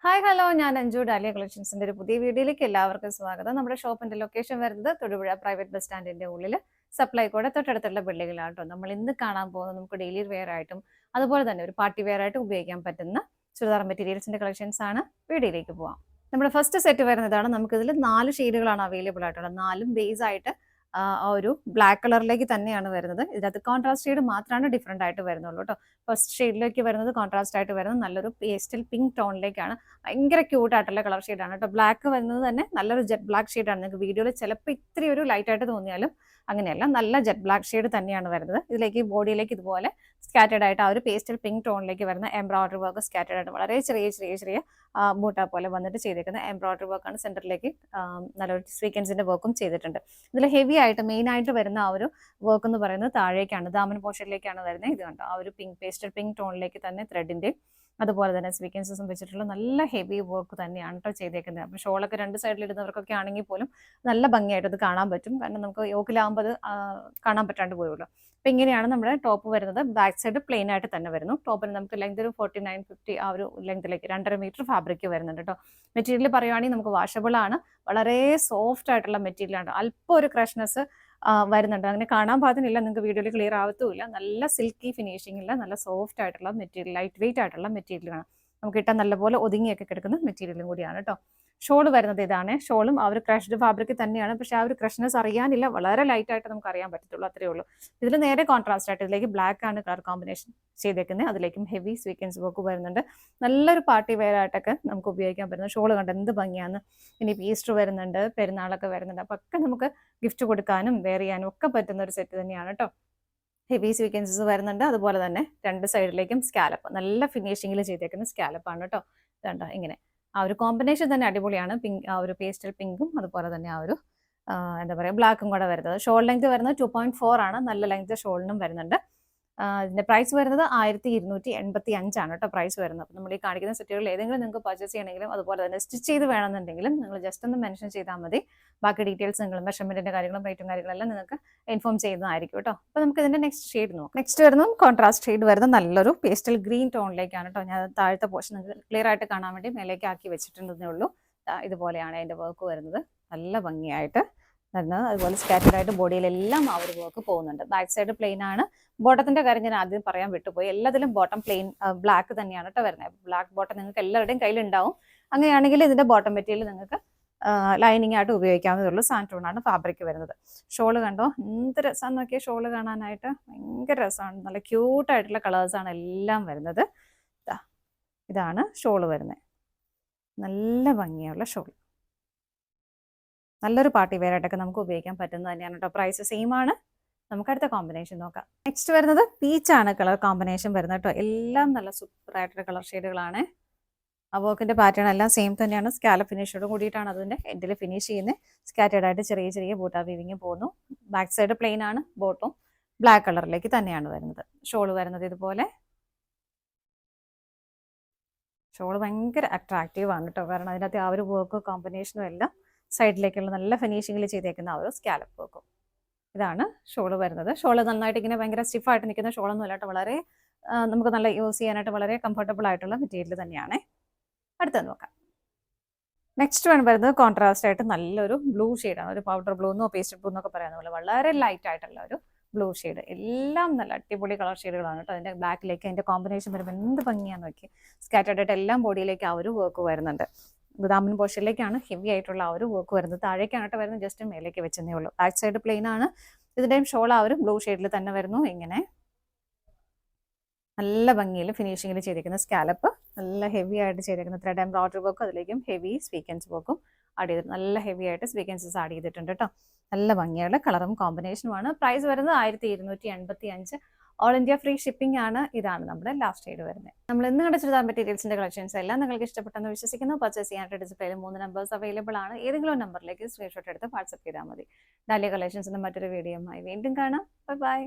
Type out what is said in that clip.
Hi hello, ഞാൻ Anju. Dahlia കളക്ഷൻസിന്റെ ഒരു പുതിയ വീഡിയോയിലേക്ക് എല്ലാവർക്കും സ്വാഗതം. നമ്മുടെ ഷോപ്പിന്റെ ലൊക്കേഷൻ വരുന്നത് തൊടുപുഴ പ്രൈവറ്റ് ബസ് സ്റ്റാൻഡിന്റെ ഉള്ളിൽ സപ്ലൈകോടെ തൊട്ടടുത്തുള്ള ബിൽഡിങ്ങിലാണ് കേട്ടോ. നമ്മൾ ഇന്ന് കാണാൻ പോകുന്നത് നമുക്ക് ഡെയിലി വെയർ ആയിട്ടും അതുപോലെ തന്നെ ഒരു പാർട്ടി വെയർ ആയിട്ടും ഉപയോഗിക്കാൻ പറ്റുന്ന ചുരിദാർ മെറ്റീരിയൽസിന്റെ കളക്ഷൻസ് ആണ്. വീഡിയോയിലേക്ക് പോവാം. നമ്മുടെ ഫസ്റ്റ് സെറ്റ് വരുന്നതാണ്. നമുക്കിതിൽ 4 ഷെയ്ഡുകളാണ് അവൈലബിൾ ആയിട്ടുള്ളത്. 4ഉം ബേസ് ആയിട്ട് ആ ഒരു ബ്ലാക്ക് കളറിലേക്ക് തന്നെയാണ് വരുന്നത്. ഇതിനകത്ത് കോൺട്രാസ്റ്റ് ഷെയ്ഡ് മാത്രമാണ് ഡിഫറെന്റ് ആയിട്ട് വരുന്നുള്ളൂ കേട്ടോ. ഫസ്റ്റ് ഷെയ്ഡിലേക്ക് വരുന്നത് കോൺട്രാസ്റ്റ് ആയിട്ട് വരുന്നത് നല്ലൊരു പേസ്റ്റൽ പിങ്ക് ടോണിലേക്കാണ്. ഭയങ്കര ക്യൂട്ട് ആയിട്ടുള്ള കളർ ഷെയ്ഡാണ് കേട്ടോ. ബ്ലാക്ക് വരുന്നത് തന്നെ നല്ലൊരു ജെറ്റ് ബ്ലാക്ക് ഷെയ്ഡാണ്. നിങ്ങൾക്ക് വീഡിയോയിൽ ചിലപ്പോൾ ഇത്തിരി ഒരു ലൈറ്റ് ആയിട്ട് തോന്നിയാലും അങ്ങനെയല്ല, നല്ല ജെറ്റ് ബ്ലാക്ക് ഷെയ്ഡ് തന്നെയാണ് വരുന്നത്. ഇതിലേക്ക് ബോഡിയിലേക്ക് ഇതുപോലെ സ്കാറ്റേഡ് ആയിട്ട് ആ ഒരു പേസ്റ്റൽ പിങ്ക് ടോണിലേക്ക് വരുന്ന എംബ്രോയിഡറി വർക്ക് സ്കാറ്റേഡ് ആയിട്ട് വളരെ ചെറിയ ചെറിയ ചെറിയ ബൂട്ട പോലെ വന്നിട്ട് ചെയ്തേക്കുന്ന എംബ്രോയിഡറി വർക്കാണ്. സെന്ററിലേക്ക് നല്ലൊരു സ്വീക്കൻസിന്റെ വർക്കും ചെയ്തിട്ടുണ്ട്. ഇതിൽ ഹെവി ആയിട്ട് മെയിൻ ആയിട്ട് വരുന്ന ആ ഒരു വർക്ക് എന്ന് പറയുന്നത് താഴേക്കാണ്, ദാമൻ പോർഷനിലേക്കാണ് വരുന്നത്. ഇത് കണ്ടോ, ആ ഒരു പേസ്റ്റൽ പിങ്ക് ടോണിലേക്ക് തന്നെ ത്രെഡിന്റെ അതുപോലെ തന്നെ സ്വീക്കൻസും വെച്ചിട്ടുള്ള നല്ല ഹെവി വർക്ക് തന്നെയാണ് കേട്ടോ ചെയ്തേക്കുന്നത്. അപ്പോൾ ഷോളൊക്കെ രണ്ട് സൈഡിൽ ഇടുന്നവർക്കൊക്കെ ആണെങ്കിൽ പോലും നല്ല ഭംഗിയായിട്ട് അത് കാണാൻ പറ്റും. കാരണം നമുക്ക് യോക്കിലാകുമ്പോൾ അത് കാണാൻ പറ്റാണ്ട് പോയുള്ളൂ. അപ്പോൾ ഇങ്ങനെയാണ് നമ്മുടെ ടോപ്പ് വരുന്നത്. ബാക്ക് സൈഡ് പ്ലെയിൻ ആയിട്ട് തന്നെ വരുന്നു. ടോപ്പിന് നമുക്ക് ലെങ്ത് ഒരു 49-50 ആ ഒരു ലെങ്തിലേക്ക് 2.5 മീറ്റർ ഫാബ്രിക് വരുന്നുണ്ട് കേട്ടോ. മെറ്റീരിയൽ പറയുവാണെങ്കിൽ നമുക്ക് വാഷബിൾ ആണ്. വളരെ സോഫ്റ്റ് ആയിട്ടുള്ള മെറ്റീരിയലാണ്. അല്പം ഒരു ക്രഷ്നെസ് വരുന്നുണ്ട്. അങ്ങനെ കാണാൻ പാകത്തിനില്ല, നിങ്ങൾക്ക് വീഡിയോയിൽ ക്ലിയർ ആവത്തുമില്ല. നല്ല സിൽക്കി ഫിനിഷിംഗില്ല, നല്ല സോഫ്റ്റ് ആയിട്ടുള്ള മെറ്റീരിയൽ, ലൈറ്റ് വെയിറ്റ് ആയിട്ടുള്ള മെറ്റീരിയലാണ്. നമുക്ക് ഇട്ടാൽ നല്ലപോലെ ഒതുങ്ങിയൊക്കെ കിടക്കുന്ന മെറ്റീരിയലും കൂടിയാണ് കേട്ടോ. ഷോള് വരുന്നത് ഇതാണ്. ഷോളും ആ ഒരു ക്രഷ്ഡ് ഫാബ്രിക് തന്നെയാണ്. പക്ഷെ ആ ഒരു ക്രഷ്നെസ് അറിയാനില്ല, വളരെ ലൈറ്റ് ആയിട്ട് നമുക്ക് അറിയാൻ പറ്റത്തുള്ളൂ, അത്രയേ ഉള്ളൂ. ഇതിൽ നേരെ കോൺട്രാസ്റ്റ് ആയിട്ട് ഇതിലേക്ക് ബ്ലാക്ക് ആണ് കളർ കോമ്പിനേഷൻ ചെയ്തേക്കുന്നത്. അതിലേക്കും ഹെവി സ്വീക്കൻസ് വർക്ക് വരുന്നുണ്ട്. നല്ലൊരു പാർട്ടി വെയർ ആയിട്ടൊക്കെ നമുക്ക് ഉപയോഗിക്കാൻ പറ്റുന്ന ഷോള് കണ്ട് എന്ത് ഭംഗിയാണ്. ഇനി ഈസ്റ്റർ വരുന്നുണ്ട്, പെരുന്നാളൊക്കെ വരുന്നുണ്ട്, അപ്പൊ ഒക്കെ നമുക്ക് ഗിഫ്റ്റ് കൊടുക്കാനും വെയർ ചെയ്യാനും ഒക്കെ പറ്റുന്ന ഒരു സെറ്റ് തന്നെയാണ് കേട്ടോ. ഹെവി സ്വീക്കൻസസ് വരുന്നുണ്ട്. അതുപോലെ തന്നെ രണ്ട് സൈഡിലേക്കും സ്കാലപ്പ്, നല്ല ഫിനിഷിങ്ങിൽ ചെയ്തേക്കുന്ന സ്കാലപ്പാണ് കേട്ടോ. ഇതുണ്ടോ, ഇങ്ങനെ ആ ഒരു കോമ്പിനേഷൻ തന്നെ അടിപൊളിയാണ്. പിങ്ക്, ആ ഒരു പേസ്റ്റൽ പിങ്കും അതുപോലെ തന്നെ ആ ഒരു എന്താ പറയുക ബ്ലാക്കും കൂടെ വരുന്നത്. ഷോൾ ലെങ്ത് വരുന്നത് 2.4 ആണ്. നല്ല ലെങ്ത് ഷോളിനും വരുന്നുണ്ട്. ഇതിന്റെ പ്രൈസ് വരുന്നത് 1285 ആണ് കേട്ടോ പ്രൈസ് വരുന്നത്. അപ്പോൾ നമ്മൾ ഈ കാണിക്കുന്ന സെറ്റുകളിൽ ഏതെങ്കിലും നിങ്ങൾക്ക് പർച്ചേസ് ചെയ്യണമെങ്കിലും അതുപോലെ തന്നെ സ്റ്റിച്ച് ചെയ്ത് വേണമെന്നുണ്ടെങ്കിലും നിങ്ങൾ ജസ്റ്റ് ഒന്ന് മെൻഷൻ ചെയ്താൽ മതി. ബാക്കി ഡീറ്റെയിൽസ് നിങ്ങൾ മെഷർമെന്റിന്റെ കാര്യങ്ങളും റേറ്റും കാര്യങ്ങളെല്ലാം നിങ്ങൾക്ക് ഇൻഫോം ചെയ്യുന്നതായിരിക്കും കേട്ടോ. അപ്പോൾ നമുക്ക് ഇതിന്റെ നെക്സ്റ്റ് ഷെയ്ഡ് നോക്കാം. നെക്സ്റ്റ് വരുന്നത് കോൺട്രാസ്റ്റ് ഷെയ്ഡ് വരുന്നത് നല്ലൊരു പേസ്റ്റൽ ഗ്രീൻ ടോണിലേക്കാണ് കേട്ടോ. ഞാൻ താഴത്തെ പോർഷൻ നിങ്ങൾക്ക് ക്ലിയർ ആയിട്ട് കാണാൻ വേണ്ടി മേലേക്ക് ആക്കി വെച്ചിട്ടുണ്ടെന്നേ ഉള്ളൂ. ഇതുപോലെയാണ് അതിന്റെ വർക്ക് വരുന്നത്. നല്ല ഭംഗിയായിട്ട് വരുന്നത്. അതുപോലെ സ്കാറ്റേഡ് ആയിട്ട് ബോഡിയിലെല്ലാം ആ ഒരു വർക്ക് പോകുന്നുണ്ട്. ബാക്ക് സൈഡ് പ്ലെയിൻ ആണ്. ബോട്ടത്തിന്റെ കാര്യം ഞാൻ ആദ്യം പറയാൻ വിട്ടുപോയി. എല്ലാത്തിലും ബോട്ടം പ്ലെയിൻ ബ്ലാക്ക് തന്നെയാണ് കേട്ടോ വരുന്നത്. ബ്ലാക്ക് ബോട്ടം നിങ്ങൾക്ക് എല്ലാവരുടെയും കയ്യിലുണ്ടാവും. അങ്ങനെയാണെങ്കിൽ ഇതിന്റെ ബോട്ടം മെറ്റീരിയൽ നിങ്ങൾക്ക് ലൈനിങ് ആയിട്ട് ഉപയോഗിക്കാവുന്നതുള്ളൂ. സാൻറ്റൂൺ ആണ് ഫാബ്രിക് വരുന്നത്. ഷോള് കണ്ടോ, എന്ത് രസമാണ് നോക്കിയാൽ ഷോള് കാണാനായിട്ട്. ഭയങ്കര രസമാണ്. നല്ല ക്യൂട്ടായിട്ടുള്ള കളേഴ്സാണ് എല്ലാം വരുന്നത്. ഇതാണ് ഷോള് വരുന്നത്. നല്ല ഭംഗിയുള്ള ഷോൾ, നല്ലൊരു പാർട്ടി വെയർ ആയിട്ടൊക്കെ നമുക്ക് ഉപയോഗിക്കാൻ പറ്റുന്നത് തന്നെയാണ് കേട്ടോ. പ്രൈസ് സെയിം ആണ്. നമുക്ക് അടുത്ത കോമ്പിനേഷൻ നോക്കാം. നെക്സ്റ്റ് വരുന്നത് പീച്ചാണ് കളർ കോമ്പിനേഷൻ വരുന്നത് കേട്ടോ. എല്ലാം നല്ല സൂപ്പർ ആയിട്ടുള്ള കളർ ഷെയ്ഡുകളാണ്. ആ വർക്കിന്റെ പാറ്റേൺ എല്ലാം സെയിം തന്നെയാണ്. സ്കാലപ്പ് ഫിനിഷോട് കൂടിയിട്ടാണ് അതിന്റെ എൻഡിൽ ഫിനിഷ് ചെയ്യുന്നത്. സ്കാറ്റേഡ് ആയിട്ട് ചെറിയ ചെറിയ ബൂട്ട വീവിങ് പോകുന്നു. ബാക്ക് സൈഡ് പ്ലെയിൻ ആണ്. ബോട്ടും ബ്ലാക്ക് കളറിലേക്ക് തന്നെയാണ് വരുന്നത്. ഷോൾ വരുന്നത് ഇതുപോലെ. ഷോൾ ഭയങ്കര അട്രാക്റ്റീവ് ആണ് കേട്ടോ. കാരണം അതിനകത്ത് ആ ഒരു വർക്ക് കോമ്പിനേഷനും എല്ലാം സൈഡിലേക്കുള്ള നല്ല ഫിനിഷിങ്ങിൽ ചെയ്തേക്കുന്ന ആ ഒരു സ്കാലപ്പ് വർക്കും. ഇതാണ് ഷോള് വരുന്നത്. ഷോള് നന്നായിട്ട് ഇങ്ങനെ ഭയങ്കര സ്റ്റിഫായിട്ട് നിൽക്കുന്ന ഷോളൊന്നും അല്ലാട്ടോ. വളരെ നമുക്ക് നല്ല യൂസ് ചെയ്യാനായിട്ട് വളരെ കംഫർട്ടബിൾ ആയിട്ടുള്ള മെറ്റീരിയൽ തന്നെയാണ്. അടുത്തത് നോക്കാം. നെക്സ്റ്റ് വൺ വരുന്നത് കോൺട്രാസ്റ്റ് ആയിട്ട് നല്ലൊരു ബ്ലൂ ഷെയ്ഡാണ്. ഒരു പൗഡർ ബ്ലൂ എന്നോ പേസ്റ്റൽ ബ്ലൂ എന്നൊക്കെ പറയുന്ന പോലെ വളരെ ലൈറ്റ് ആയിട്ടുള്ള ഒരു ബ്ലൂ ഷെയ്ഡ്. എല്ലാം നല്ല അടിപൊളി കളർ ഷെയ്ഡുകളാണ് കേട്ടോ. അതിന്റെ ബാക്കിലേക്ക് അതിന്റെ കോമ്പിനേഷൻ വരുമ്പോൾ എന്ത് ഭംഗിയാന്ന് നോക്കി. സ്കാറ്റേഡ് ആയിട്ട് എല്ലാം ബോഡിയിലേക്ക് ആ ഒരു വർക്ക് വരുന്നുണ്ട്. ദാമൻ പോർഷനിലേക്കാണ് ഹെവി ആയിട്ടുള്ള ആ ഒരു വർക്ക് വരുന്നത്. താഴേക്കാണ് കേട്ടോ വരുന്നത്. ജസ്റ്റ് മേലേക്ക് വെച്ചതേ ഉള്ളൂ. ബാക്ക് സൈഡ് പ്ലെയിൻ ആണ്. ഇതിന്റെയും ഷോൾ ആ ഒരു ബ്ലൂ ഷെയ്ഡിൽ തന്നെ വരുന്നു. ഇങ്ങനെ നല്ല ഭംഗിയിൽ ഫിനിഷിങ്ങിൽ ചെയ്തിരിക്കുന്ന സ്കാലപ്പ്, നല്ല ഹെവി ആയിട്ട് ചെയ്തിരിക്കുന്ന ത്രെഡ് എംബ്രോയിഡറി വർക്കും അതിലേക്കും ഹെവി സ്വീക്കൻസ് വർക്കും ആഡ് ചെയ്തിട്ട് നല്ല ഹെവി ആയിട്ട് സ്വീക്കൻസസ് ആഡ് ചെയ്തിട്ടുണ്ട് കേട്ടോ. നല്ല ഭംഗിയുള്ള കളറും കോമ്പിനേഷനുമാണ്. പ്രൈസ് വരുന്നത് 1285. ഓൾ ഇന്ത്യ ഫ്രീ ഷിപ്പിംഗ് ആണ്. ഇതാണ് നമ്മുടെ ലാസ്റ്റ് ഷെയ്ഡ് വരുന്നത്. നമ്മൾ ഇന്ന് കണ്ട ചുരിദാർ മെറ്റീരിയൽസിന്റെ കളക്ഷൻസ് എല്ലാം നിങ്ങൾക്ക് ഇഷ്ടപ്പെട്ടെന്ന് വിശ്വസിക്കുന്നു. പർച്ചേസ് ചെയ്യാനായിട്ട് ഡിസ്പ്ലേയിൽ 3 നമ്പേഴ്സ് അവൈലബിൾ ആണ്. ഏതെങ്കിലും നമ്പറിലേക്ക് സ്ക്രീൻഷോട്ട് എടുത്ത് വാട്സ്ആപ്പ് ചെയ്താൽ മതി. ഡാലിയ കളക്ഷൻസിന്റെ മറ്റൊരു വീഡിയോയുമായി വീണ്ടും കാണാം. Bye bye.